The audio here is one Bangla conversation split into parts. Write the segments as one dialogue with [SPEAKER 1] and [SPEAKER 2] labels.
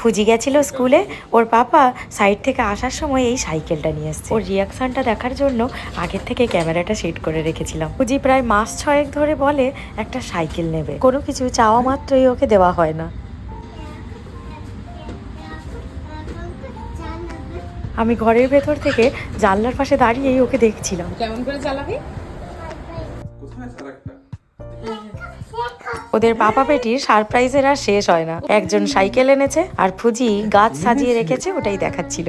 [SPEAKER 1] ফুজি গেছিল স্কুলে, ওর পাপা সাইড থেকে আসার সময় এই সাইকেলটা নিয়ে এসছে। ওর রিয়াকশনটা দেখার জন্য আগের থেকে ক্যামেরাটা সেট করে রেখেছিলাম। ফুজি প্রায় মাস 6 ধরে বলে একটা সাইকেল নেবে, কোনো কিছু চাওয়া মাত্রই ওকে দেওয়া হয় না। আমি ঘরের ভেতর থেকে জানলার পাশে দাঁড়িয়েই ওকে দেখছিলাম।
[SPEAKER 2] কেমন করে চালাবি?
[SPEAKER 1] ওদের পাপা বেটির সারপ্রাইজের আর শেষ হয় না। একজন সাইকেল এনেছে আর ফুজি গাছ সাজিয়ে রেখেছে, ওটাই দেখাচ্ছিল।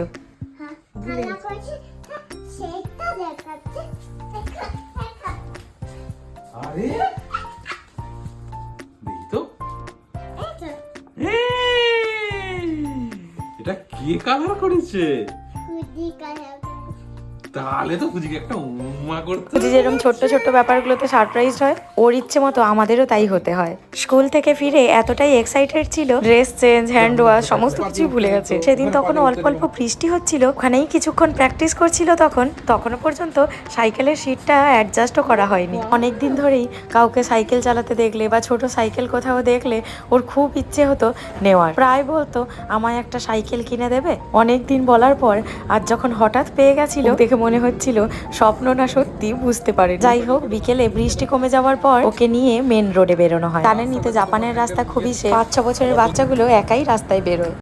[SPEAKER 3] আরে দেখি তো, এটা কে কালার করেছে? তাহলে তো ফুজিকে একটা উম্মা করতে।
[SPEAKER 1] ফুজি যেরকম ছোট্ট ছোট্ট ব্যাপারগুলোতে সারপ্রাইজ হয়, ওর ইচ্ছে মতো আমাদেরও তাই হতে হয়। স্কুল থেকে ফিরে এতটাই এক্সাইটেড ছিল, ড্রেস চেঞ্জ, হ্যান্ড ওয়াশ সমস্ত কিছুই ভুলে গেছে। সেদিন তখন অল্প অল্প বৃষ্টি হচ্ছিল, ওখানেই কিছুক্ষণ প্র্যাকটিস করছিল। তখনও পর্যন্ত সাইকেলের সিটটা অ্যাডজাস্টও করা হয়নি। অনেক দিন ধরেই কাউকে সাইকেল চালাতে দেখলে বা ছোট সাইকেল কোথাও দেখলে ওর খুব ইচ্ছে হতো নেওয়ার। প্রায় বলতো আমায় একটা সাইকেল কিনে দেবে। অনেক দিন বলার পর আজ যখন হঠাৎ পেয়ে গেছিল, দেখে মনে হচ্ছিল স্বপ্ন না সত্যি বুঝতে পারে। যাই হোক, বিকেলে বৃষ্টি কমে যাওয়ার পর ওকে নিয়ে মেন রোডে বেরোনো হয়। জানেনই তো জাপানের রাস্তা খুবই সেফ। 5-6 বছরের বাচ্চাগুলো একাই রাস্তায় বেরোয়।